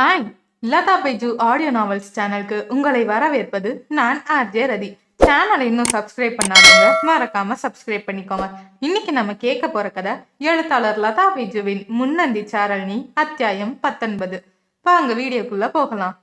Hi, Latha Baiju audio novels சேனலுக்கு உங்களை வரவேற்பது நான் ஆர்ஜே ரதி. சேனலை இன்னும் சப்ஸ்கிரைப் பண்ணாதவங்க மறக்காம சப்ஸ்கிரைப் பண்ணிக்கோங்க. இன்னைக்கு நம்ம கேட்க போற கதை எழுத்தாளர் லதா பைஜுவின் முன்னந்தி சாரல்னி அத்தியாயம் 19. வாங்க வீடியோக்குள்ள போகலாம்.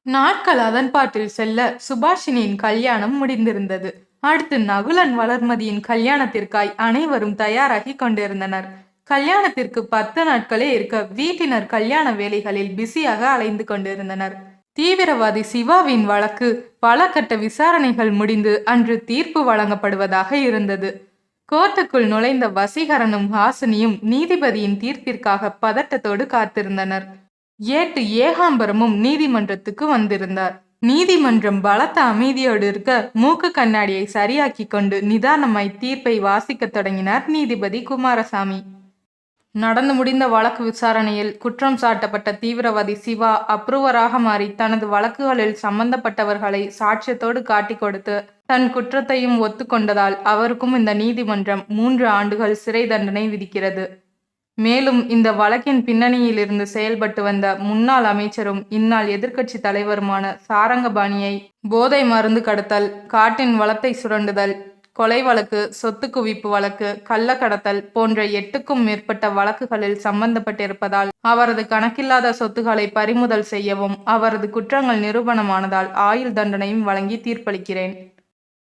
நாட்கள் அதன் பாட்டில் செல்ல சுபாஷினியின் கல்யாணம் முடிந்திருந்தது. அடுத்து நகுலன் வளர்மதியின் கல்யாணத்திற்காய் அனைவரும் தயாராகி கொண்டிருந்தனர். கல்யாணத்திற்கு 10 நாட்களே இருக்க வீட்டினர் கல்யாண வேலைகளில் பிஸியாக அலைந்து கொண்டிருந்தனர். தீவிரவாதி சிவாவின் வழக்கு பல கட்ட விசாரணைகள் முடிந்து அன்று தீர்ப்பு வழங்கப்படுவதாக இருந்தது. கோர்ட்டுக்குள் நுழைந்த வசீகரனும் ஹாசினியும் நீதிபதியின் தீர்ப்பிற்காக பதட்டத்தோடு காத்திருந்தனர். ஏட்டு ஏகாம்பரமும் நீதிமன்றத்துக்கு வந்திருந்தார். நீதிமன்றம் பலத்த அமைதியோடு இருக்க மூக்கு கண்ணாடியை சரியாக்கி கொண்டு நிதானமாய் தீர்ப்பை வாசிக்கத் தொடங்கினார் நீதிபதி குமாரசாமி. நடந்து முடிந்த வழக்கு விசாரணையில் குற்றம் சாட்டப்பட்ட தீவிரவாதி சிவா அப்ரூவராக மாறி தனது வழக்குகளில் சம்பந்தப்பட்டவர்களை சாட்சியத்தோடு காட்டி கொடுத்து தன் குற்றத்தையும் ஒத்துக்கொண்டதால் அவருக்கும் இந்த நீதிமன்றம் 3 ஆண்டுகள் சிறை தண்டனை விதிக்கிறது. மேலும் இந்த வழக்கின் பின்னணியில் இருந்து செயல்பட்டு வந்த முன்னாள் அமைச்சரும் இந்நாள் எதிர்க்கட்சி தலைவருமான சாரங்கபாணியை போதை மருந்து கடத்தல், காட்டின் வளத்தை சுரண்டுதல், கொலை வழக்கு, சொத்து குவிப்பு வழக்கு, கள்ளக்கடத்தல் போன்ற 8க்கும் மேற்பட்ட வழக்குகளில் சம்பந்தப்பட்டிருப்பதால் அவரது கணக்கில்லாத சொத்துக்களை பறிமுதல் செய்யவும் அவரது குற்றங்கள் நிரூபணமானதால் ஆயுள் தண்டனையும் வழங்கி தீர்ப்பளிக்கிறேன்.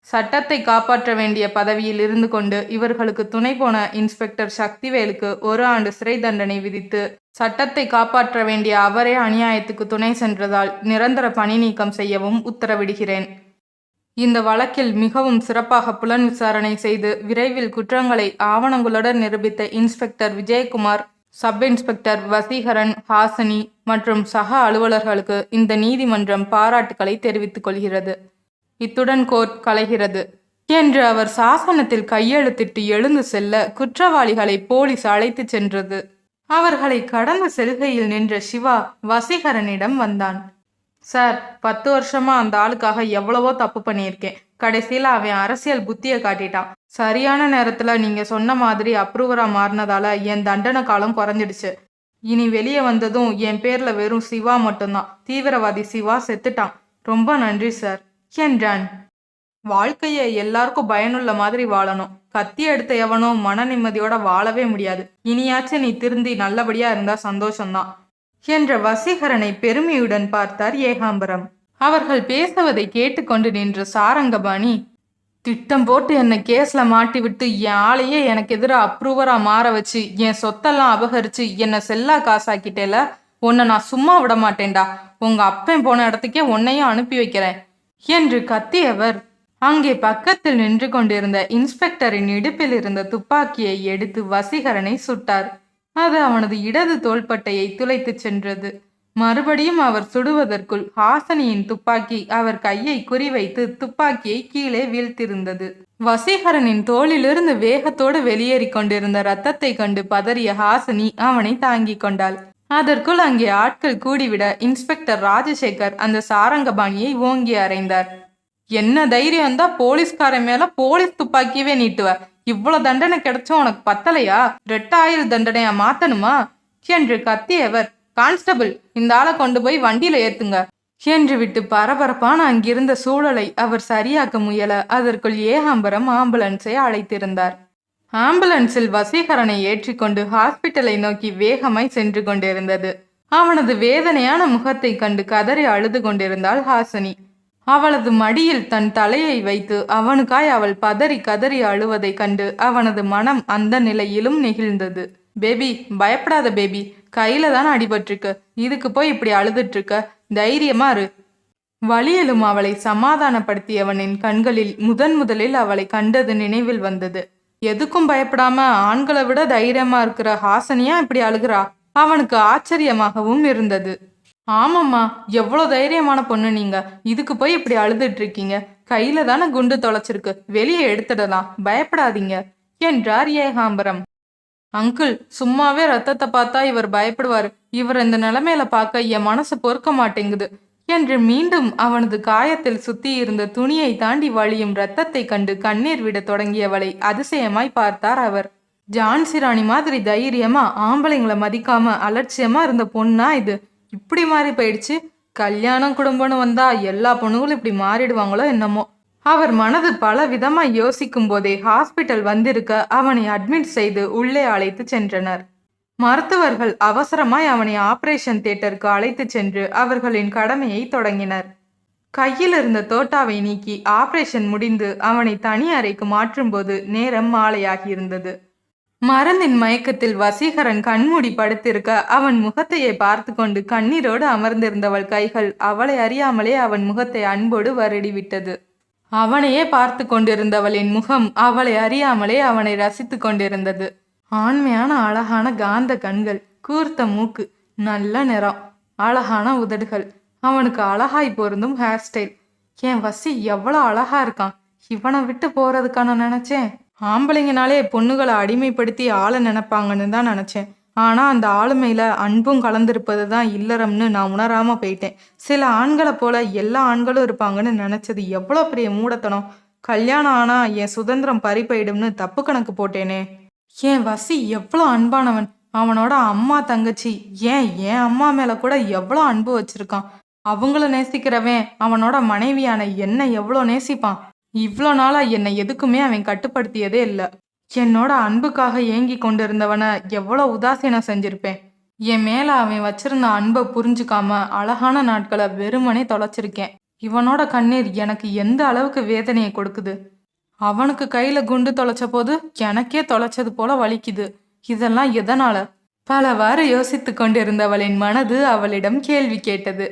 சட்டத்தை காப்பாற்ற வேண்டிய பதவியில் இருந்து கொண்டு இவர்களுக்கு துணை போன இன்ஸ்பெக்டர் சக்திவேலுக்கு 1 ஆண்டு சிறை தண்டனை விதித்து சட்டத்தை காப்பாற்ற வேண்டிய அவரே அநியாயத்துக்கு துணை சென்றதால் நிரந்தர பணி நீக்கம் செய்யவும் உத்தரவிடுகிறேன். இந்த வழக்கில் மிகவும் சிறப்பாக புலன் விசாரணை செய்து விரைவில் குற்றங்களை ஆவணங்களுடன் நிரூபித்த inspector Vijayakumar, sub inspector Vaseegaran, Hasini மற்றும் சக அலுவலர்களுக்கு இந்த நீதிமன்றம் பாராட்டுக்களை தெரிவித்துக் கொள்கிறது. இத்துடன் கோர்ட் கலைகிறது என்று அவர் சாசனத்தில் கையெழுத்திட்டு எழுந்து செல்ல குற்றவாளிகளை போலீஸ் அழைத்து சென்றது. அவர்களை கடந்து செல்கையில் நின்ற சிவா வசீகரனிடம் வந்தான். சார், 10 வருஷமா அந்த ஆளுக்காக எவ்வளவோ தப்பு பண்ணியிருக்கேன். கடைசியில் அவன் அரசியல் புத்தியை காட்டிட்டான். சரியான நேரத்துல நீங்க சொன்ன மாதிரி அப்ரூவரா மாறினதால என் தண்டனை காலம் குறைஞ்சிடுச்சு. இனி வெளியே வந்ததும் என் பேர்ல வெறும் சிவா மட்டும்தான். தீவிரவாதி சிவா செத்துட்டான். ரொம்ப நன்றி சார் என்றான். வாழ்க்கையை எல்லாருக்கும் பயனுள்ள மாதிரி வாழணும். கத்தி எடுத்த எவனோ மன நிம்மதியோட வாழவே முடியாது. இனியாச்சும் நீ திருந்தி நல்லபடியா இருந்தா சந்தோஷம்தான் என்ற வசீகரனை பெருமையுடன் பார்த்தார் ஏகாம்பரம். அவர்கள் பேசுவதை கேட்டுக்கொண்டு நின்ற சாரங்கபாணி, திட்டம் போட்டு என்னை கேஸ்ல மாட்டி விட்டு என் ஆளையே எனக்கு எதிராக அப்ரூவரா மாற வச்சு என் சொத்தெல்லாம் அபகரிச்சு என்னை செல்லா காசாக்கிட்டேல, உன்னை நான் சும்மா விட மாட்டேன்டா. உங்க அப்பன் போன இடத்துக்கே உன்னையும் அனுப்பி வைக்கிறேன் என்று கத்தியவர் அங்கே பக்கத்தில் நின்று கொண்டிருந்த இன்ஸ்பெக்டரின் இடுப்பில் இருந்த துப்பாக்கியை எடுத்து வசீகரனை சுட்டார். அது அவனது இடது தோள்பட்டையை துளைத்து சென்றது. மறுபடியும் அவர் சுடுவதற்குள் ஹாசினியின் துப்பாக்கி அவர் கையை குறிவைத்து துப்பாக்கியை கீழே வீழ்த்திருந்தது. வசீகரனின் தோளிலிருந்து வேகத்தோடு வெளியேறி கொண்டிருந்த இரத்தத்தை கண்டு பதறிய ஹாசினி அவனை தாங்கிக் கொண்டாள். அதற்குள் அங்கே ஆட்கள் கூடிவிட இன்ஸ்பெக்டர் ராஜசேகர் அந்த சாரங்கபாணியை ஓங்கி அறைந்தார். என்ன தைரியம் தான் போலீஸ்காரன் மேல போலீஸ் துப்பாக்கியவே நீட்டுவ? இவ்வளவு தண்டனை கிடைச்சும் உனக்கு பத்தலையா? 2 ஆயுள் தண்டனையா மாத்தணுமா என்று கத்தியவர், கான்ஸ்டபிள், இந்த ஆளை கொண்டு போய் வண்டியில ஏத்துங்க என்று விட்டு பரபரப்பான அங்கிருந்த சூழலை அவர் சரியாக்க முயல அதற்குள் ஏகாம்பரம் ஆம்புலன்ஸை அழைத்திருந்தார். ஆம்புலன்ஸில் வசீகரனை ஏற்றிக்கொண்டு ஹாஸ்பிட்டலை நோக்கி வேகமாய் சென்று கொண்டிருந்தது. அவனது வேதனையான முகத்தை கண்டு கதறி அழுது கொண்டிருந்தாள் ஹாசினி. அவளது மடியில் தன் தலையை வைத்து அவனுக்காய் அவள் பதறி கதறி அழுவதை கண்டு அவனது மனம் அந்த நிலையிலும் நெகிழ்ந்தது. பேபி, பயப்படாத பேபி, கையில தானே அடிபட்டிருக்கு. இதுக்கு போய் இப்படி அழுதுட்டு இருக்க, தைரியமா இரு. வழியிலும் அவளை சமாதானப்படுத்தியவனின் கண்களில் முதலில் அவளை கண்டது நினைவில் வந்தது. எதுக்கும் பயப்படாம ஆண்களை விட தைரியமா இருக்கிற ஹாசனியா இப்படி அழுகிறா? அவனுக்கு ஆச்சரியமாகவும் இருந்தது. ஆமாம்மா, எவ்வளோ தைரியமான பொண்ணு நீங்க. இதுக்கு போய் இப்படி அழுதுட்டு இருக்கீங்க. கையில தானே குண்டு தொலைச்சிருக்கு, வெளியே எடுத்துடலாம், பயப்படாதீங்க என்றார் ஏகாம்பரம். அங்கிள், சும்மாவே ரத்தத்தை பார்த்தா இவர் பயப்படுவார். இவர் இந்த நிலைமையில பார்க்க என் மனசு பொறுக்க மாட்டேங்குது என்று மீண்டும் அவனது காயத்தில் சுத்தி இருந்த துணியை தாண்டி வழியும் இரத்தத்தை கண்டு கண்ணீர் விட தொடங்கியவளை அதிசயமாய் பார்த்தார் அவர். ஜான்சி ராணி மாதிரி தைரியமா ஆம்பளைங்களை மதிக்காம அலட்சியமா இருந்த பொண்ணா இது? இப்படி மாறி போயிடுச்சு. கல்யாணம் குடும்பம்னு வந்தா எல்லா பொண்ணுகளும் இப்படி மாறிடுவாங்களோ என்னமோ. அவர் மனது பல விதமா யோசிக்கும் போதே ஹாஸ்பிட்டல் வந்திருக்க அவனை அட்மிட் செய்து உள்ளே அழைத்து சென்றனர். மருத்துவர்கள் அவசரமாய் அவனை ஆபரேஷன் தியேட்டருக்கு அழைத்து சென்று அவர்களின் கடமையை தொடங்கினர். கையில் இருந்த தோட்டாவை நீக்கி ஆபரேஷன் முடிந்து அவனை தனி அறைக்கு மாற்றும்போது நேரம் மாலையாகியிருந்தது. மருந்தின் மயக்கத்தில் வசீகரன் கண்மூடி படுத்திருக்க அவன் முகத்தையே பார்த்து கொண்டு கண்ணீரோடு அமர்ந்திருந்தவள் கைகள் அவளை அறியாமலே அவன் முகத்தை அன்போடு வருடிவிட்டது. அவனையே பார்த்து கொண்டிருந்தவளின் முகம் அவளை அறியாமலே அவனை ரசித்து கொண்டிருந்தது. ஆண்மையான அழகான காந்த கண்கள், கூர்த்த மூக்கு, நல்ல நிறம், அழகான உதடுகள், அவனுக்கு அழகாய் பொருந்தும் ஹேர் ஸ்டைல். என் வசி எவ்வளோ அழகா இருக்கான். இவனை விட்டு போறதுக்கான நினைச்சேன். ஆம்பளைங்கனாலே பொண்ணுகளை அடிமைப்படுத்தி ஆள நினைப்பாங்கன்னு தான் நினைச்சேன். ஆனா அந்த ஆளுமையில அன்பும் கலந்திருப்பது தான் இல்லறம்னு நான் உணராம போயிட்டேன். சில ஆண்களை போல எல்லா ஆண்களும் இருப்பாங்கன்னு நினைச்சது எவ்வளோ பெரிய மூடத்தனம். கல்யாணம் ஆனா என் சுதந்திரம் பறி போயிடும்னு தப்பு கணக்கு போட்டேனே. என் வசி எவ்வளோ அன்பானவன். அவனோட அம்மா தங்கச்சி என் அம்மா மேல கூட எவ்வளோ அன்பு வச்சிருக்கான். அவங்கள நேசிக்கிறவன் அவனோட மனைவியான என்னை எவ்வளோ நேசிப்பான். இவ்வளோ நாளா என்னை எதுக்குமே அவன் கட்டுப்படுத்தியதே இல்லை. என்னோட அன்புக்காக ஏங்கி கொண்டிருந்தவனை எவ்வளோ உதாசீனம் செஞ்சிருப்பேன். என் மேல அவன் வச்சிருந்த அன்பை புரிஞ்சுக்காம அழகான நாட்களை வெறுமனே தொலைச்சிருக்கேன். இவனோட கண்ணீர் எனக்கு எந்த அளவுக்கு வேதனையை கொடுக்குது. அவனுக்கு கையில குண்டு தொலைச்ச போது எனக்கே தொலைச்சது போல வலிக்குது. இதெல்லாம் எதனால? பலவாறு யோசித்து கொண்டிருந்தவளின் மனது அவளிடம் கேள்வி கேட்டது.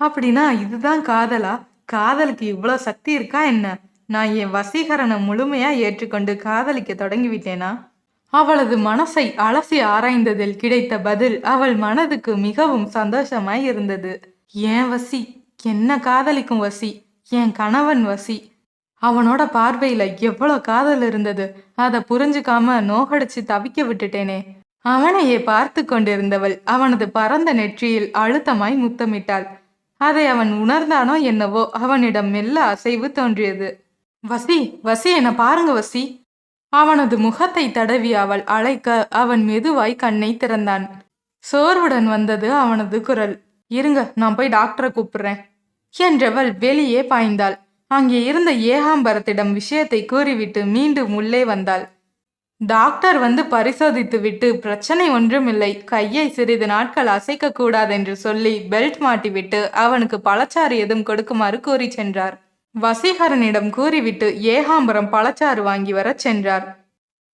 அப்படின்னா இதுதான் காதலா? காதலுக்கு இவ்வளோ சக்தி இருக்கா என்ன? நான் என் வசீகரனை முழுமையா ஏற்றுக்கொண்டு காதலிக்க தொடங்கிவிட்டேனா? அவளது மனசை அலசி ஆராய்ந்ததில் கிடைத்த பதில் அவள் மனதுக்கு மிகவும் சந்தோஷமாய் இருந்தது. என் வசி, என்ன காதலிக்கும் வசி, என் கணவன் வசி. அவனோட பார்வையில எவ்வளோ காதல் இருந்தது. அதை புரிஞ்சுக்காம நோகடிச்சு தவிக்க விட்டுட்டேனே. அவனையே பார்த்து கொண்டிருந்தவள் அவனது பரந்த நெற்றியில் அழுத்தமாய் முத்தமிட்டாள். அதை அவன் உணர்ந்தானோ என்னவோ அவனிடம் மெல்ல அசைவு தோன்றியது. வசி, வசி, என்ன பாருங்க வசி. அவனது முகத்தை தடவி அவள் அழைக்க அவன் மெதுவாய் கண்ணை திறந்தான். சோர்வுடன் வந்தது அவனது குரல். இருங்க, நான் போய் டாக்டரை கூப்பிடுறேன் என்றவள் வெளியே பாய்ந்தாள். அங்கே இருந்த ஏகாம்பரத்திடம் விஷயத்தை கூறிவிட்டு மீண்டும் உள்ளே வந்தாள். டாக்டர் வந்து பரிசோதித்து விட்டு பிரச்சனை ஒன்றுமில்லை, கையை சிறிது நாட்கள் அசைக்க கூடாதென்று சொல்லி பெல்ட் மாட்டிவிட்டு அவனுக்கு பழச்சாறு எதுவும் கொடுக்குமாறு கூறி சென்றார். வசீகரனிடம் கூறிவிட்டு ஏகாம்பரம் பழச்சாறு வாங்கி வர சென்றார்.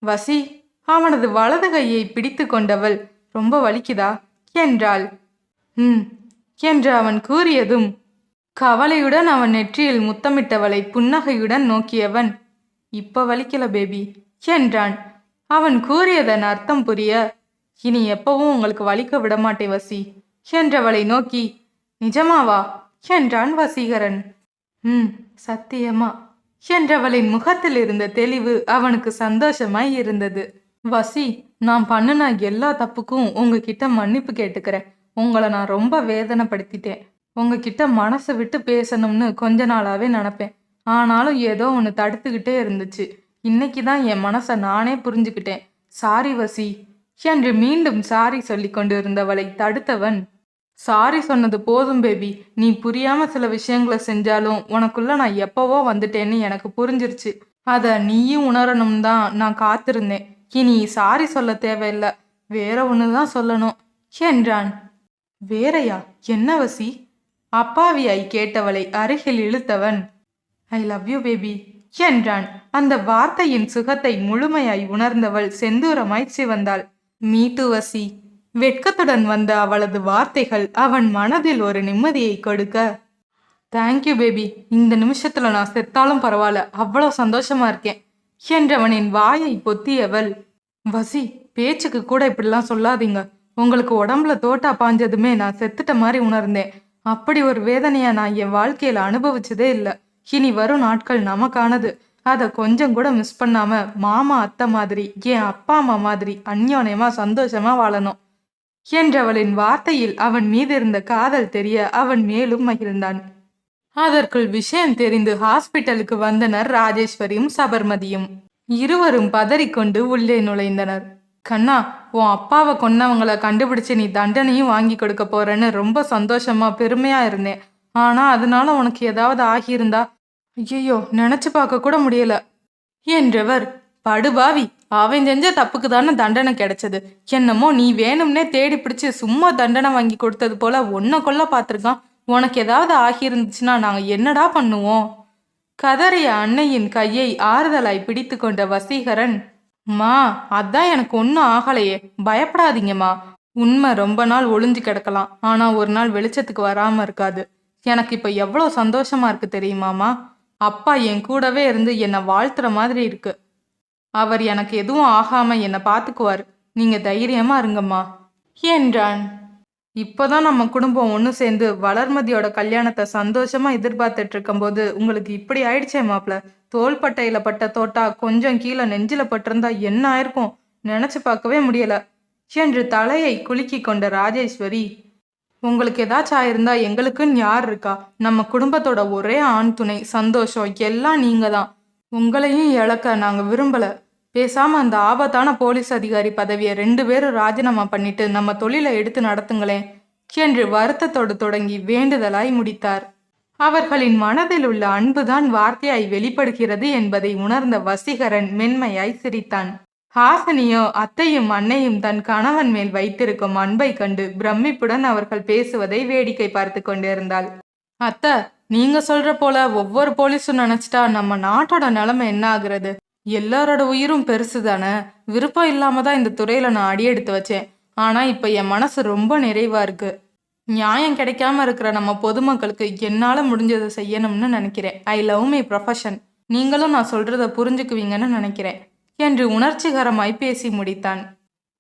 வசி, அவனது வலது கையை பிடித்து கொண்டவள், ரொம்ப வலிக்குதா என்றாள். என்று அவன் கூறியதும் கவலையுடன் அவன் நெற்றியில் முத்தமிட்டவளை புன்னகையுடன் நோக்கியவன், இப்ப வலிக்கல பேபி என்றான். அவன் கூறியதன் அர்த்தம் புரிய, இனி எப்பவும் உங்களுக்கு வலிக்க விடமாட்டே வசி என்றவளை நோக்கி, நிஜமாவா என்றான் வசீகரன். சத்தியமா என்றவளின் முகத்தில் இருந்த தெளிவு அவனுக்கு சந்தோஷமாய் இருந்தது. வசி, நான் பண்ணின எல்லா தப்புக்கும் உங்ககிட்ட மன்னிப்பு கேட்டுக்கிறேன். உங்களை நான் ரொம்ப வேதனைப்படுத்திட்டேன். உங்ககிட்ட மனசை விட்டு பேசணும்னு கொஞ்ச நாளாவே நினைப்பேன். ஆனாலும் ஏதோ ஒன்று தடுத்துக்கிட்டே இருந்துச்சு. இன்னைக்கு தான் என் மனசை நானே புரிஞ்சுக்கிட்டேன். சாரி வசி என்று மீண்டும் சாரி சொல்லி கொண்டு இருந்தவளை தடுத்தவன், சாரி சொன்னது போதும் பேபி. நீ புரியாம சில விஷயங்களை செஞ்சாலும் உனக்குள்ள நான் எப்பவோ வந்துட்டேன்னு எனக்கு புரிஞ்சிருச்சு. அத நீயும் உணரணும் தான் நான் காத்திருந்தேன். இனி சாரி சொல்ல தேவையில்லை, வேற ஒண்ணுதான் சொல்லணும் என்றான். வேறையா? என்ன வசி? அப்பாவியாய் கேட்டவளை அருகில் இழுத்தவன், ஐ லவ் யூ பேபி என்றான். அந்த வார்த்தையின் சுகத்தை முழுமையாய் உணர்ந்தவள் செந்தூரமாய் சிவந்தாள். மீட்டு வசி. வெட்கத்துடன் வந்த அவளது வார்த்தைகள் அவன் மனதில் ஒரு நிம்மதியை கொடுக்க, தேங்க்யூ பேபி, இந்த நிமிஷத்துல நான் செத்தாலும் பரவாயில்ல, அவ்வளோ சந்தோஷமா இருக்கேன் என்றவனின் வாயை பொத்தியவள், வசி, பேச்சுக்கு கூட இப்படிலாம் சொல்லாதீங்க. உங்களுக்கு உடம்புல தோட்டா பாஞ்சதுமே நான் செத்துட்ட மாதிரி உணர்ந்தேன். அப்படி ஒரு வேதனையா நான் என் வாழ்க்கையில அனுபவிச்சதே இல்லை. இனி வரும் நாட்கள் நமக்கானது. அதை கொஞ்சம் கூட மிஸ் பண்ணாம மாமா அத்தை மாதிரி என் அப்பா அம்மா மாதிரி அந்யோன்யமா சந்தோஷமா வாழணும் என்றவளின் வார்த்தையில் அவன் மீது இருந்த காதல் தெரிய அவன் மேலும் மகிழ்ந்தான். அதற்குள் விஷயம் தெரிந்து ஹாஸ்பிட்டலுக்கு வந்தனர் ராஜேஸ்வரியும் சபர்மதியும். இருவரும் பதறிக்கொண்டு உள்ளே நுழைந்தனர். கண்ணா, உன் அப்பாவை கொன்னவங்களை கண்டுபிடிச்சு நீ தண்டனையும் வாங்கி கொடுக்க போறேன்னு ரொம்ப சந்தோஷமா பெருமையா இருந்தேன். ஆனா அதனால உனக்கு ஏதாவது ஆகியிருந்தா ஐயோ நினைச்சு பார்க்க கூட முடியல என்றவர். படுபாவி, அவன் செஞ்ச தப்புக்கு தானே தண்டனை கிடைச்சது. என்னமோ நீ வேணும்னே தேடி பிடிச்சு சும்மா தண்டனை வாங்கி கொடுத்தது போல ஒன்ன கொல்ல பார்த்துருக்கான். உனக்கு ஏதாவது ஆகியிருந்துச்சுன்னா நாங்க என்னடா பண்ணுவோம்? கதறிய அன்னையின் கையை ஆறுதலாய் பிடித்து கொண்ட வசீகரன், மா அதான் எனக்கு ஒன்றும் ஆகலையே, பயப்படாதீங்கம்மா. உண்மை ரொம்ப நாள் ஒளிஞ்சு கிடக்கலாம், ஆனா ஒரு நாள் வெளிச்சத்துக்கு வராம இருக்காது. எனக்கு இப்ப எவ்வளோ சந்தோஷமா இருக்கு தெரியுமாமா? அப்பா என் கூடவே இருந்து என்னை வாழ்த்துற மாதிரி இருக்கு. அவர் எனக்கு எதுவும் ஆகாம என்னை பார்த்துக்குவார். நீங்க தைரியமா இருங்கம்மா என்றான். இப்போதான் நம்ம குடும்பம் ஒன்று சேர்ந்து வளர்மதியோட கல்யாணத்தை சந்தோஷமா எதிர்பார்த்துட்டு இருக்கும்போது உங்களுக்கு இப்படி ஆயிடுச்சே மாப்பிள்ள. தோள்பட்டையில பட்ட தோட்டா கொஞ்சம் கீழே நெஞ்சில பட்டிருந்தா என்ன ஆயிருக்கும் நினைச்சு பார்க்கவே முடியல என்று தலையை குலுக்கி கொண்ட ராஜேஸ்வரி, உங்களுக்கு ஏதாச்சும் ஆயிருந்தா எங்களுக்குன்னு யார் இருக்கா? நம்ம குடும்பத்தோட ஒரே ஆண் துணை சந்தோஷம் எல்லாம் நீங்க தான். உங்களையும் இழக்க நாங்க விரும்பல. பேசாம அந்த ஆபத்தான போலீஸ் அதிகாரி பதவியை 2 பேரும் ராஜினாமா பண்ணிட்டு நம்ம தொழிலை எடுத்து நடத்துங்களேன் என்று வருத்தத்தோடு தொடங்கி வேண்டுதலாய் முடித்தார். அவர்களின் மனதில் உள்ள அன்புதான் வார்த்தையாய் வெளிப்படுகிறது என்பதை உணர்ந்த வசீகரன் மென்மையாய் சிரித்தான். ஹாசினியோ அத்தையும் அன்னையும் தன் கணவன் மேல் வைத்திருக்கும் அன்பை கண்டு பிரமிப்புடன் அவர்கள் பேசுவதை வேடிக்கை பார்த்து கொண்டிருந்தாள். அத்தை, நீங்க சொல்ற போல ஒவ்வொரு போலீஸும் நினைச்சிட்டா நம்ம நாட்டோட நிலைமை என்ன ஆகுறது? எல்லாரோட உயிரும் பெருசு தானே. விருப்பம் இல்லாம தான் இந்த துறையில நான் அடியெடுத்து வச்சேன். ஆனா இப்ப என் மனசு ரொம்ப நிறைவா இருக்கு. நியாயம் கிடைக்காம இருக்கிற நம்ம பொதுமக்களுக்கு என்னால முடிஞ்சதை செய்யணும்னு நினைக்கிறேன். I love my profession. நீங்களும் நான் சொல்றத புரிஞ்சுக்குவீங்கன்னு நினைக்கிறேன் என்று உணர்ச்சிகரமாய் பேசி முடித்தான்.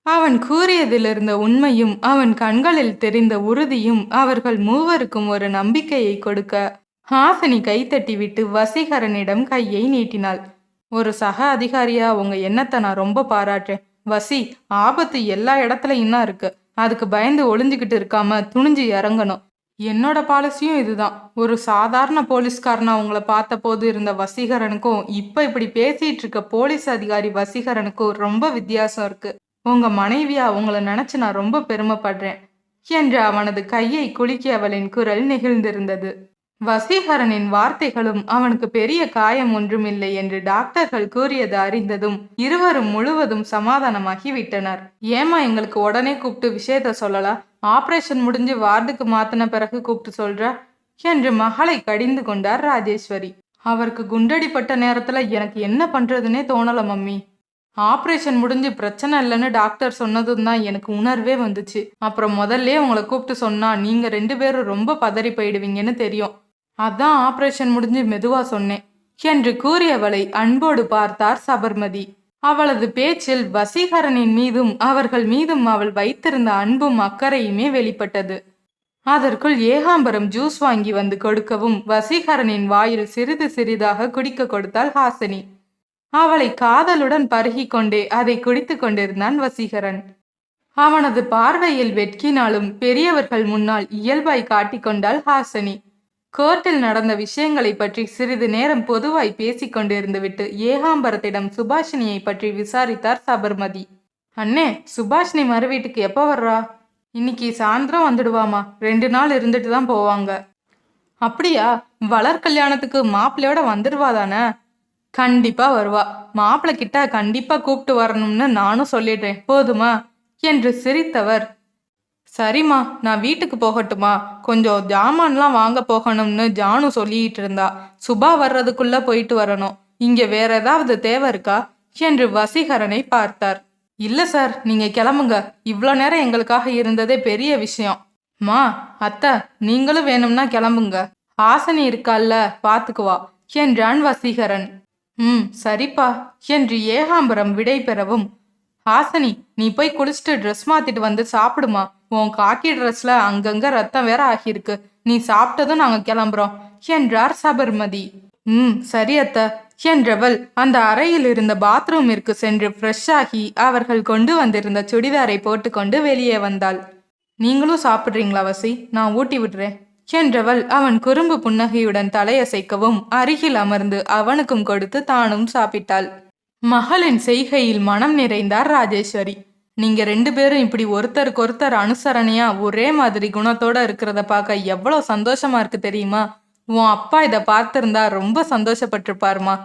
அவன் கூறியதிலிருந்த உண்மையும் அவன் கண்களில் தெரிந்த உறுதியும் அவர்கள் மூவருக்கும் ஒரு நம்பிக்கையை கொடுக்க ஹாசினி கைத்தட்டி விட்டு வசீகரனிடம் கையை நீட்டினாள். ஒரு சக அதிகாரியா உங்க எண்ணத்தை நான் ரொம்ப பாராட்டுறேன். வசி, ஆபத்து எல்லா இடத்துலயும் தான் இருக்கு. அதுக்கு பயந்து ஒளிஞ்சுக்கிட்டு இருக்காம துணிஞ்சு இறங்கணும். என்னோட பாலிசியும் இதுதான். ஒரு சாதாரண போலீஸ்காரனா உங்களை பார்த்த போது இருந்த வசீகரனுக்கும் இப்ப இப்படி பேசிட்டு இருக்க போலீஸ் அதிகாரி வசீகரனுக்கும் ரொம்ப வித்தியாசம் இருக்கு. உங்க மனைவியா உங்களை நினைச்சு நான் ரொம்ப பெருமைப்படுறேன் என்று அவனது கையை குலுக்கியவளின் குரல் நெகிழ்ந்திருந்தது. வசீகரனின் வார்த்தைகளும் அவனுக்கு பெரிய காயம் ஒன்றுமில்லை என்று டாக்டர்கள் கூறியது அறிந்ததும் இருவரும் முழுவதும் சமாதானமாகி விட்டனர். ஏமா எங்களுக்கு உடனே கூப்பிட்டு விஷயத்த சொல்லலாம்? ஆபரேஷன் முடிஞ்சு வார்டுக்கு மாத்தின பிறகு கூப்பிட்டு சொல்ற என்று மகளை கடிந்து கொண்டார் ராஜேஸ்வரி. அவருக்கு குண்டடிப்பட்ட நேரத்துல எனக்கு என்ன பண்றதுன்னே தோணல மம்மி. ஆபரேஷன் முடிஞ்சு பிரச்சனை இல்லைன்னு டாக்டர் சொன்னதும் தான் எனக்கு உணர்வே வந்துச்சு. அப்புறம் முதல்ல உங்களை கூப்பிட்டு சொன்னா நீங்க 2 பேரும் ரொம்ப பதறி போயிடுவீங்கன்னு தெரியும். அதான் ஆபரேஷன் முடிஞ்சு மெதுவா சொன்னேன் என்று கூறியவளை அன்போடு பார்த்தார் சபர்மதி. அவளது பேச்சில் வசீகரனின் மீதும் அவர்கள் மீதும் அவள் வைத்திருந்த அன்பும் அக்கறையுமே வெளிப்பட்டது. அதற்குள் ஏகாம்பரம் ஜூஸ் வாங்கி வந்து கொடுக்கவும் வசீகரனின் வாயில் சிறிது சிறிதாக குடிக்க கொடுத்தாள் ஹாசினி. அவளை காதலுடன் பருகி கொண்டே அதை குடித்து கொண்டிருந்தான் வசீகரன். அவனது பார்வையில் வெட்கினாலும் பெரியவர்கள் முன்னால் இயல்பாய் காட்டிக்கொண்டாள் ஹாசினி. கோர்ட்டில் நடந்த விஷயங்களை பற்றி சிறிது நேரம் பொதுவாய் பேசிக் கொண்டிருந்து விட்டு ஏகாம்பரத்திடம் சுபாஷினியை பற்றி விசாரித்தார் சபர்மதி. அண்ணே, சுபாஷினி மறு வீட்டுக்கு எப்போ வர்றா? இன்னைக்கு சாயந்தரம் வந்துடுவாமா. 2 நாள் இருந்துட்டு தான் போவாங்க. அப்படியா? வளர் கல்யாணத்துக்கு மாப்பிள்ளையோட வந்துடுவாதானே? கண்டிப்பா வருவா. மாப்பிள்ளை கிட்ட கண்டிப்பா கூப்பிட்டு வரணும்னு நானும் சொல்லிடுறேன், போதுமா என்று சிரித்தவர், சரிம்மா நான் வீட்டுக்கு போகட்டுமா? கொஞ்சம் ஜாமான்லாம் வாங்க போகணும்னு ஜானு சொல்லிட்டு இருந்தா. சுபா வர்றதுக்குள்ள போயிட்டு வரணும். இங்க வேற ஏதாவது தேவை இருக்கா என்று வசீகரனை பார்த்தார். இல்ல சார், நீங்க கிளம்புங்க. இவ்வளோ நேரம் எங்களுக்காக இருந்ததே பெரிய விஷயம். மா, அத்தை, நீங்களும் வேணும்னா கிளம்புங்க. ஹாசினி இருக்கால்ல, பாத்துக்குவா என்றான் வசீகரன். சரிப்பா என்று ஏகாம்பரம் விடை பெறவும், ஹாசினி நீ போய் குளிச்சுட்டு ட்ரெஸ் மாத்திட்டு வந்து சாப்பிடுமா. உன் காக்கி ட்ரெஸ்ல அங்கங்க ரத்தம் வேற ஆகியிருக்கு. நீ சாப்பிட்டதும் நாங்க கிளம்புறோம் என்றார் சபர்மதி. சரி அத்தை என்றவள் அந்த அறையில் இருந்த பாத்ரூமிற்கு சென்று ஃப்ரெஷ் ஆகி அவர்கள் கொண்டு வந்திருந்த சுடிதாரை போட்டுக்கொண்டு வெளியே வந்தாள். நீங்களும் சாப்பிட்றீங்களா வசி? நான் ஊட்டி விடுறேன் என்றவள் அவன் குறும்பு புன்னகையுடன் தலையசைக்கவும் அருகில் அமர்ந்து அவனுக்கும் கொடுத்து தானும் சாப்பிட்டாள். மகளின் செய்கையில் மனம் நிறைந்தார் ராஜேஸ்வரி. நீங்க 2 பேரும் இப்படி ஒருத்தருக்கு ஒருத்தர் அனுசரணையா ஒரே மாதிரி குணத்தோட இருக்கிறத பார்க்க எவ்வளவு சந்தோஷமா இருக்கு தெரியுமா? உன் அப்பா இத பார்த்திருந்தா ரொம்ப சந்தோஷப்பட்டிருப்பாருமா.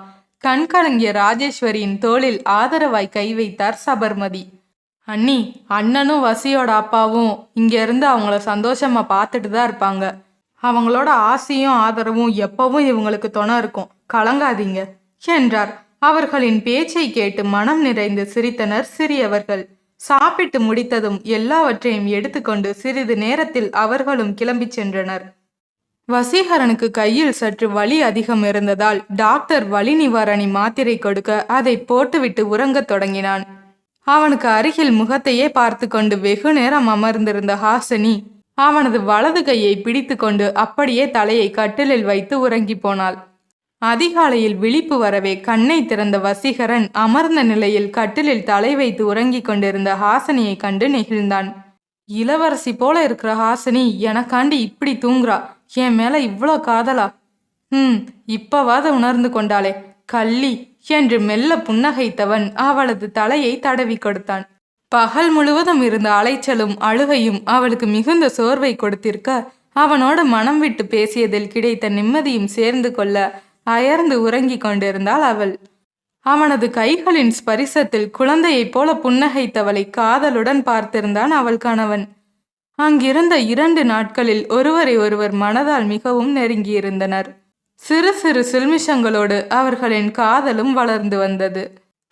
கண்கலங்கிய ராஜேஸ்வரியின் தோளில் ஆதரவாய் கை வைத்தார் சபர்மதி. அண்ணி, அண்ணனும் வசியோட அப்பாவும் இங்க இருந்து அவங்கள சந்தோஷமா பார்த்துட்டு தான் இருப்பாங்க. அவங்களோட ஆசையும் ஆதரவும் எப்பவும் இவங்களுக்கு துணை இருக்கும், கலங்காதீங்க என்றார். அவர்களின் பேச்சை கேட்டு மனம் நிறைந்து சிரித்தனர் சிறியவர்கள். சாப்பிட்டு முடித்ததும் எல்லாவற்றையும் எடுத்துக்கொண்டு சிறிது நேரத்தில் அவர்களும் கிளம்பி சென்றனர். வசீகரனுக்கு கையில் சற்று வலி அதிகம் இருந்ததால் டாக்டர் வலி நிவாரணி மாத்திரை கொடுக்க அதை போட்டுவிட்டு உறங்கத் தொடங்கினான். அவனுக்கு அருகில் முகத்தையே பார்த்து கொண்டு வெகு நேரம் அமர்ந்திருந்த ஹாசினி அவனது வலது கையை பிடித்து கொண்டு அப்படியே தலையை கட்டிலில் வைத்து உறங்கி போனாள். அதிகாலையில் விழிப்பு வரவே கண்ணை திறந்த வசீகரன் அமர்ந்த நிலையில் கட்டிலில் தலை வைத்து உறங்கிக் கொண்டிருந்த ஹாசினியை கண்டு நெகிழ்ந்தான். இளவரசி போல இருக்கிற ஹாசினி எனக்காண்டி இப்படி தூங்குறா, என் மேல இவ்வளோ காதலா? இப்பவாத உணர்ந்து கொண்டாளே கள்ளி என்று மெல்ல புன்னகைத்தவன் அவளது தலையை தடவி கொடுத்தான். பகல் முழுவதும் இருந்த அலைச்சலும் அழுகையும் அவளுக்கு மிகுந்த சோர்வை கொடுத்திருக்க, அவனோடு மனம் விட்டு பேசியதில் கிடைத்த நிம்மதியும் சேர்ந்து கொள்ள அயர்ந்து உறங்கி கொண்டிருந்தாள் அவள். அவனது கைகளின் ஸ்பரிசத்தில் குழந்தையைப் போல புன்னகைத்தவளை காதலுடன் பார்த்திருந்தான் அவள் கணவன். அங்கிருந்த 2 நாட்களில் ஒருவரை ஒருவர் மனதால் மிகவும் நெருங்கியிருந்தனர். சிறு சிறு சில்மிஷங்களோடு அவர்களின் காதலும் வளர்ந்து வந்தது.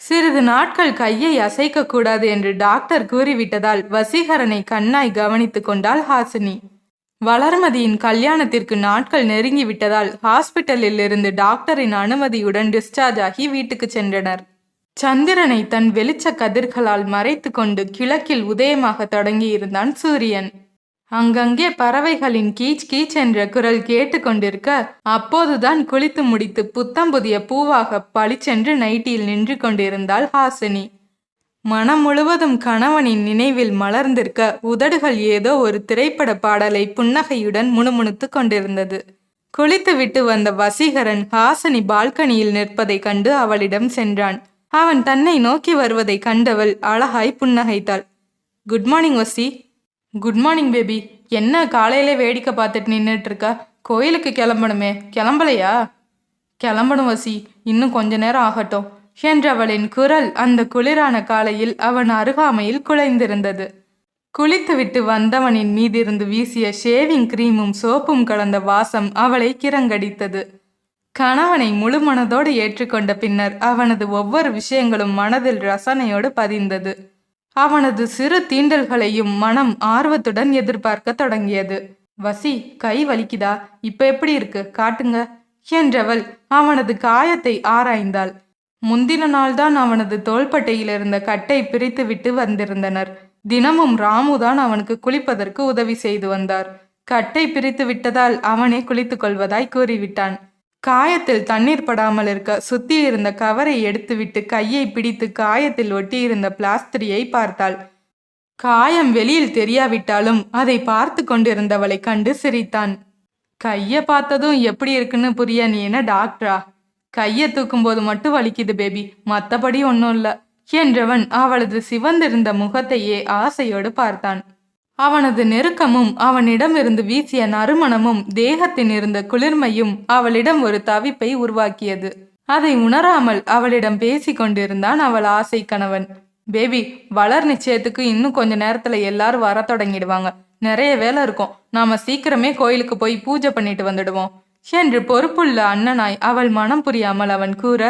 சிறிது நாட்கள் கையை அசைக்க கூடாது என்று டாக்டர் கூறிவிட்டதால் வசீகரனை கண்ணாய் கவனித்து கொண்டாள் ஹாசினி. வளர்மதியின் கல்யாணத்திற்கு நாட்கள் நெருங்கிவிட்டதால் ஹாஸ்பிட்டலில் இருந்து டாக்டரின் அனுமதியுடன் டிஸ்சார்ஜ் ஆகி வீட்டுக்கு சென்றனர். சந்திரனை தன் வெளிச்ச கதிர்களால் மறைத்து கொண்டு கிழக்கில் உதயமாக தொடங்கியிருந்தான் சூரியன். அங்கங்கே பறவைகளின் கீச் கீச் என்ற குரல் கேட்டு கொண்டிருக்க, அப்போதுதான் குளித்து முடித்து புத்தம் புதிய பூவாக பளிச்சென்று நைட்டியில் நின்று கொண்டிருந்தாள் ஹாசினி. மனம் முழுவதும் கணவனின் நினைவில் மலர்ந்திருக்க உதடுகள் ஏதோ ஒரு திரைப்பட பாடலை புன்னகையுடன் முணுமுணுத்து கொண்டிருந்தது. குளித்து விட்டு வந்த வசீகரன் ஹாசினி பால்கனியில் நிற்பதை கண்டு அவளிடம் சென்றான். அவன் தன்னை நோக்கி வருவதை கண்டவள் அழகாய் புன்னகைத்தாள். குட் மார்னிங் வசி. Good morning baby. என்ன காலையிலே வேடிக்கை பார்த்துட்டு நின்றுட்டு இருக்க? கோயிலுக்கு கிளம்பணுமே, கிளம்பலையா? கிளம்பணும் வசி, இன்னும் கொஞ்ச நேரம் ஆகட்டும் என்றவளின் குரல் அந்த குளிரான காலையில் அவன் அருகாமையில் குலைந்திருந்தது. குளித்துவிட்டு வந்தவனின் மீதிருந்து வீசிய ஷேவிங் கிரீமும் சோப்பும் கலந்த வாசம் அவளை கிறங்கடித்தது. கணவனை முழு மனதோடு ஏற்றுக்கொண்ட பின்னர் அவனது ஒவ்வொரு விஷயங்களும் மனதில் ரசனையோடு பதிந்தது. அவனது சிறு தீண்டல்களையும் மனம் ஆர்வத்துடன் எதிர்பார்க்க தொடங்கியது. வசி, கை வலிக்குதா? இப்ப எப்படி இருக்கு, காட்டுங்க என்றவள் அவனது காயத்தை ஆராய்ந்தாள். முந்தின நாள்தான் அவனது தோள்பட்டையில் இருந்த கட்டை பிரித்து விட்டு வந்திருந்தனர். தினமும் ராமுதான் அவனுக்கு குளிப்பதற்கு உதவி செய்து வந்தார். கட்டை பிரித்து விட்டதால் அவனே குளித்துக் கொள்வதாய் கூறிவிட்டான். காயத்தில் தண்ணீர் படாமல் இருக்க சுத்தி இருந்த கவரை எடுத்துவிட்டு கையை பிடித்து காயத்தில் ஒட்டியிருந்த பிளாஸ்திரியை பார்த்தாள். காயம் வெளியில் தெரியாவிட்டாலும் அதை பார்த்து கொண்டிருந்தவளை கண்டு சிரித்தான். கைய பார்த்ததும் எப்படி இருக்குன்னு புரிய நீ என்ன டாக்டரா? கையை தூக்கும்போது மட்டும் வலிக்குது பேபி, மற்றபடி ஒன்றும் இல்லை என்றவன் அவளது சிவந்திருந்த முகத்தையே ஆசையோடு பார்த்தான். அவனது நெருக்கமும் அவனிடமிருந்து வீசிய நறுமணமும் தேகத்தின் இருந்த குளிர்மையும் அவளிடம் ஒரு தவிப்பை உருவாக்கியது. அதை உணராமல் அவளிடம் பேசி கொண்டிருந்தான் அவள் ஆசை கணவன். பேபி, வளர் நிச்சயத்துக்கு இன்னும் கொஞ்ச நேரத்துல எல்லாரும் வர தொடங்கிடுவாங்க. நிறைய வேலை இருக்கும். நாம சீக்கிரமே கோயிலுக்கு போய் பூஜை பண்ணிட்டு வந்துடுவோம் என்று பொறுப்புள்ள அண்ணனாய் அவள் மனம் புரியாமல் அவன் கூற,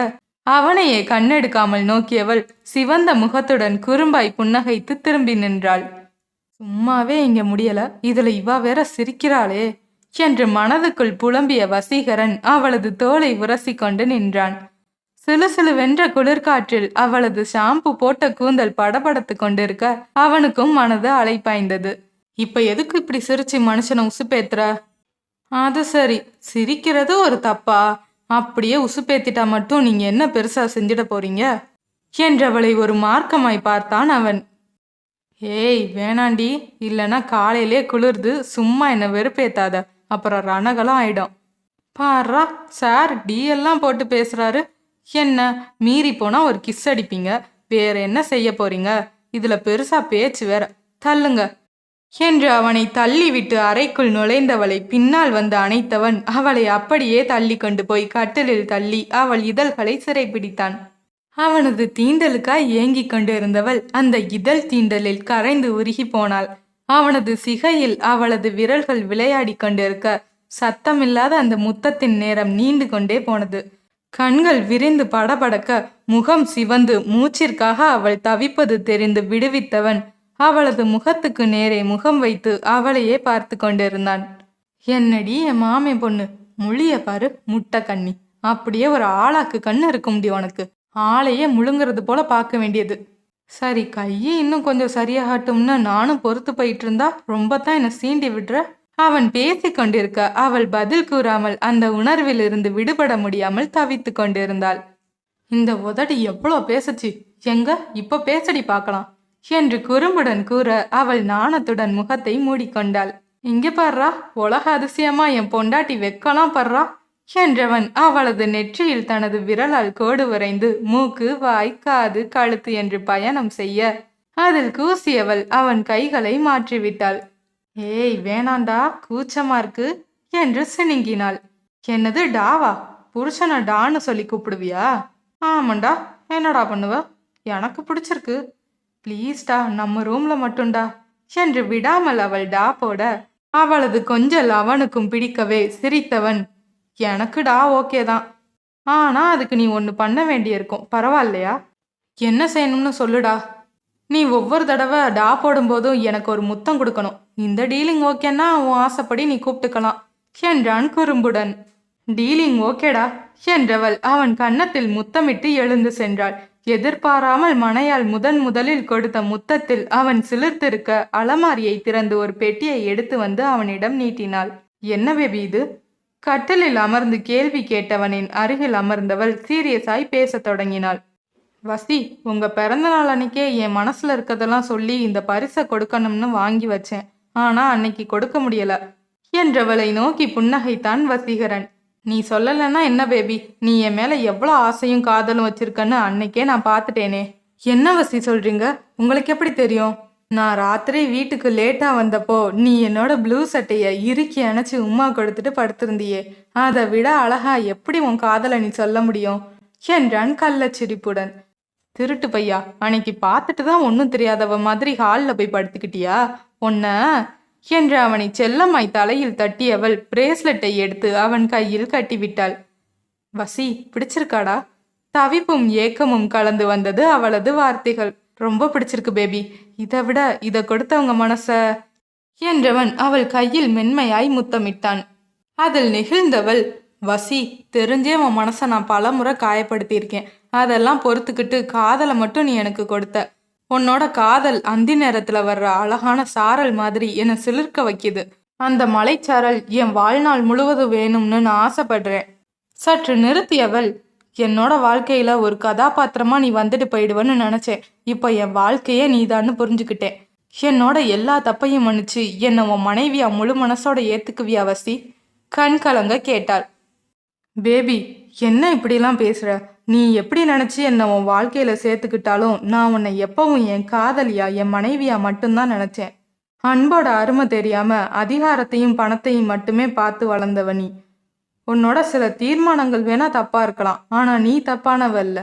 அவனையே கண்ணெடுக்காமல் நோக்கியவள் சிவந்த முகத்துடன் குறும்பாய் புன்னகைத்து திரும்பி நின்றாள். சும்மாவே இங்க முடியல, இதுல இவா வேற சிரிக்கிறாளே என்று மனதுக்குள் புலம்பிய வசீகரன் அவளது தோலை உரசி கொண்டு நின்றான். சிலுசிலுவென்ற குளிர்காற்றில் அவளது ஷாம்பு போட்ட கூந்தல் படபடத்து கொண்டிருக்க அவனுக்கும் மனது அலைப்பாய்ந்தது. இப்ப எதுக்கு இப்படி சிரிச்சு மனுஷனை உசுப்பேத்துற? அது சரி, சிரிக்கிறது ஒரு தப்பா? அப்படியே உசுப்பேத்திட்டா மட்டும் நீங்க என்ன பெருசா செஞ்சிட போறீங்க என்றவளை ஒரு மார்க்கமாய் பார்த்தான் அவன். ஏய் வேணாண்டி, இல்லைன்னா காலையிலே குளிர்து, சும்மா என்ன வெறுப்பேத்தாத, அப்புறம் ரணகலாம் ஆயிடும். பாரா சார் டீ எல்லாம் போட்டு பேசுறாரு. என்ன மீறி போனா ஒரு கிஸ் அடிப்பீங்க, வேற என்ன செய்ய போறீங்க இதுல பெருசா பேச்சு வேற, தள்ளுங்க என்று அவனை தள்ளிவிட்டு அறைக்குள் நுழைந்தவளை பின்னால் வந்து அணைத்தவன் அவளை அப்படியே தள்ளி கொண்டு போய் கட்டிலில் தள்ளி அவள் இதழ்களை சிறைப்பிடித்தான். அவனது தீண்டலுக்காய் ஏங்கிக் கொண்டிருந்தவள் அந்த இதழ் தீண்டலில் கரைந்து உருகி போனாள். அவனது சிகையில் அவளது விரல்கள் விளையாடி கொண்டிருக்க சத்தமில்லாத அந்த முத்தத்தின் நேரம் நீண்டு கொண்டே போனது. கண்கள் விரிந்து படபடக்க முகம் சிவந்து மூச்சிற்காக அவள் தவிப்பது தெரிந்து விடுவித்தவன் அவளது முகத்துக்கு நேரே முகம் வைத்து அவளையே பார்த்து கொண்டிருந்தான். என்னடி என் மாமே பொண்ணு, முழிய பாரு, முட்டை கண்ணி, அப்படியே ஒரு ஆளாக்கு கண்ணு இருக்க முடியும் உனக்கு, ஆளையே முழுங்குறது போல பார்க்க வேண்டியது. சரி, கையை இன்னும் கொஞ்சம் சரியாகட்டும்னு நானும் பொறுத்து போயிட்டு இருந்தா ரொம்ப தான் என்னை சீண்டி விடுற. அவன் பேசி கொண்டிருக்க அவள் பதில் கூறாமல் அந்த உணர்வில் இருந்து விடுபட முடியாமல் தவித்து கொண்டிருந்தாள். இந்த உதடி எவ்வளோ பேசுச்சு, எங்க இப்ப பேசடி பார்க்கலாம் என்று குறும்புடன் கூற அவள் நாணத்துடன் முகத்தை மூடிக்கொண்டாள். இங்க பாடுறா, உலக அதிசயமா என் பொண்டாட்டி வெக்கலாம் படுறா என்றவன் அவளது நெற்றியில் தனது விரலால் கோடு வரைந்து மூக்கு, வாய், காது, கழுத்து என்று பயணம் செய்ய அதில் கூசியவள் அவன் கைகளை மாற்றிவிட்டாள். ஏய் வேணாண்டா, கூச்சமா இருக்கு என்று சினுங்கினாள். என்னது டாவா? புருஷனை டான்னு சொல்லி கூப்பிடுவியா? ஆமாண்டா, என்னடா பண்ணுவ? எனக்கு பிடிச்சிருக்கு, ப்ளீஸ்டா நம்ம ரூம்ல மட்டும்டா என்று விடாமல் அவள் டா போட அவளது கொஞ்சல் அவனுக்கும் பிடிக்கவே சிரித்தவன், எனக்கு டா ஓகே தான், ஆனா அதுக்கு நீ ஒன்று பண்ண வேண்டியிருக்கும், பரவாயில்லையா? என்ன செய்யணும்னு சொல்லுடா. நீ ஒவ்வொரு தடவை டா போடும்போதும் எனக்கு ஒரு முத்தம் கொடுக்கணும். இந்த டீலிங் ஓகேன்னா உன் ஆசைப்படி நீ கூப்பிட்டுக்கலாம் என்றான் குறும்புடன். டீலிங் ஓகேடா என்றவள் அவன் கன்னத்தில் முத்தமிட்டு எழுந்து சென்றாள். எதிர்பாராமல் மனையால் முதலில் கொடுத்த முத்தத்தில் அவன் சிலிர்த்திருக்க அலமாரியை திறந்து ஒரு பெட்டியை எடுத்து வந்து அவனிடம் நீட்டினாள். என்ன பேபி இது? கட்டிலில் அமர்ந்து கேள்வி கேட்டவனின் அருகில் அமர்ந்தவள் சீரியஸாய் பேசத் தொடங்கினாள். வசி, உங்க பிறந்த நாள் அன்னைக்கே என் மனசுல இருக்கதெல்லாம் சொல்லி இந்த பரிசை கொடுக்கணும்னு வாங்கி வச்சேன், ஆனா அன்னைக்கு கொடுக்க முடியல என்றவளை நோக்கி புன்னகைத்தான் வசீகரன். நீ சொல்லலைன்னா என்ன பேபி, நீ என் மேல எவ்வளோ ஆசையும் காதலும் வச்சிருக்கன்னு அன்னைக்கே நான் பார்த்துட்டேனே. என்ன வசி சொல்றீங்க? உங்களுக்கு எப்படி தெரியும்? நான் ராத்திரி வீட்டுக்கு லேட்டா வந்தப்போ நீ என்னோட ப்ளூ சட்டைய இறுக்கி அணைச்சி உம்மா கொடுத்துட்டு படுத்திருந்தியே, அதை விட அழகா எப்படி உன் காதலை நீ சொல்ல முடியும் என்றான் கள்ளச்சிரிப்புடன். திருட்டு பையா, அன்னைக்கு பார்த்துட்டு தான் ஒன்றும் தெரியாதவ மாதிரி ஹாலில் போய் படுத்துக்கிட்டியா உன்ன என்று அவனை செல்லம்மாய் தலையில் தட்டியவள் பிரேஸ்லெட்டை எடுத்து அவன் கையில் கட்டிவிட்டாள். வசி, பிடிச்சிருக்காடா? தவிப்பும் ஏக்கமும் கலந்து வந்தது அவளது வார்த்தைகள். ரொம்ப பிடிச்சிருக்கு பேபி, இதை விட இதை கொடுத்தவங்க மனச என்றவன் அவள் கையில் மென்மையாய் முத்தமிட்டான். அதில் நெகிழ்ந்தவள், வசி, தெரிஞ்சே உன் மனசை நான் பல முறை காயப்படுத்தியிருக்கேன், அதெல்லாம் பொறுத்துக்கிட்டு காதலை மட்டும் நீ எனக்கு கொடுத்த. உன்னோட காதல் அந்தி நேரத்துல வர்ற அழகான சாரல் மாதிரி என்னை சிலிர்க்க வைக்குது. அந்த மலைச்சாரல் என் வாழ்நாள் முழுவதும் வேணும்னு நான் ஆசைப்படுறேன். சற்று நிறுத்தியவள், என்னோட வாழ்க்கையில ஒரு கதாபாத்திரமா நீ வந்துட்டு போயிடுவேன்னு நினைச்சேன், இப்போ என் வாழ்க்கையே நீதான்னு புரிஞ்சுக்கிட்டேன். என்னோட எல்லா தப்பையும் மன்னிச்சு என்னை உன் மனைவியா முழு மனசோட ஏத்துக்குவியா வசி? கண் கலங்க கேட்டாள். பேபி, என்ன இப்படிலாம் பேசுற? நீ எப்படி நினைச்சு என்னை உன் வாழ்க்கையில சேர்த்துக்கிட்டாலும் நான் உன்னை எப்பவும் என் காதலியா என் மனைவியா மட்டும்தான் நினைச்சேன். அன்போட அருமை தெரியாம அதிகாரத்தையும் பணத்தையும் மட்டுமே பார்த்து வளர்ந்தவ நீ. உன்னோட சில தீர்மானங்கள் வேணா தப்பா இருக்கலாம், ஆனா நீ தப்பானவல்ல.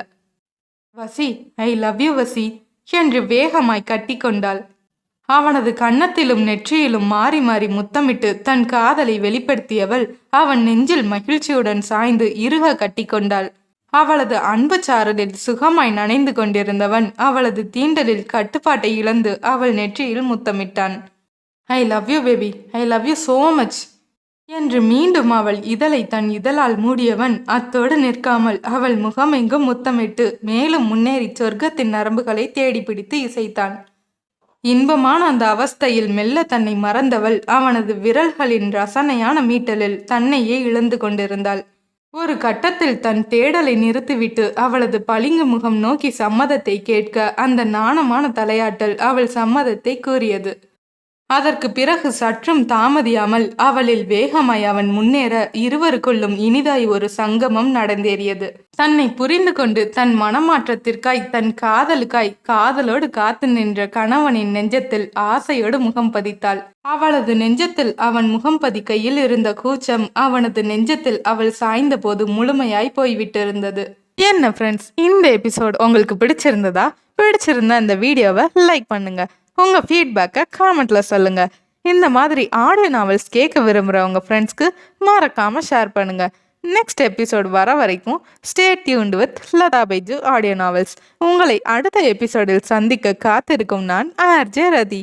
வசி, ஐ லவ் யூ வசி என்று வேகமாய் கட்டி கொண்டாள். அவனது கன்னத்திலும் நெற்றியிலும் மாறி மாறி முத்தமிட்டு தன் காதலை வெளிப்படுத்தியவள் அவன் நெஞ்சில் மகிழ்ச்சியுடன் சாய்ந்து இறுக கட்டி கொண்டாள். அவளது அன்பு சாரலில் சுகமாய் நனைந்து கொண்டிருந்தவன் அவளது தீண்டலில் கட்டுப்பாட்டை இழந்து அவள் நெற்றியில் முத்தமிட்டான். I love you baby, I love you so much என்று மீண்டும் அவள் இதழை தன் இதழால் மூடியவன் அத்தோடு நிற்காமல் அவள் முகமெங்கும் முத்தமிட்டு மேலும் முன்னேறி சொர்க்கத்தின் நரம்புகளை தேடி பிடித்து இசைத்தான். இன்பமான அந்த அவஸ்தையில் மெல்ல தன்னை மறந்தவள் அவனது விரல்களின் ரசனையான மீட்டலில் தன்னையே இழந்து கொண்டிருந்தாள். ஒரு கட்டத்தில் தன் தேடலை நிறுத்திவிட்டு அவளது பளிங்கு முகம் நோக்கி சம்மதத்தை கேட்க அந்த நாணமான தலையாட்டல் அவள் சம்மதத்தை கூறியது. அதற்கு பிறகு சற்றும் தாமதியாமல் அவளில் வேகமாய் அவன் முன்னேற இருவருக்குள்ளும் இனிதாய் ஒரு சங்கமம் நடந்தேறியது. தன்னை புரிந்து கொண்டு தன் மனமாற்றத்திற்காய் தன் காதலுக்காய் காதலோடு காத்து நின்ற கணவனின் நெஞ்சத்தில் ஆசையோடு முகம் பதித்தாள். அவளது நெஞ்சத்தில் அவன் முகம் பதிக்கையில் இருந்த கூச்சம் அவனது நெஞ்சத்தில் அவள் சாய்ந்த போது முழுமையாய் போய்விட்டிருந்தது. என்ன ஃப்ரெண்ட்ஸ், இந்த எபிசோட் உங்களுக்கு பிடிச்சிருந்ததா? பிடிச்சிருந்தா இந்த வீடியோவை லைக் பண்ணுங்க. உங்க ஃபீட்பேக்கை காமெண்ட்ல சொல்லுங்க. இந்த மாதிரி ஆடியோ நாவல்ஸ் கேட்க விரும்புகிறவங்க ஃப்ரெண்ட்ஸ்க்கு மறக்காம ஷேர் பண்ணுங்க. நெக்ஸ்ட் எபிசோட் வர வரைக்கும் stay tuned with Latha Baiju audio novels. உங்களை அடுத்த எபிசோடில் சந்திக்க காத்திருக்கும் நான் ஆர்ஜே ரதி.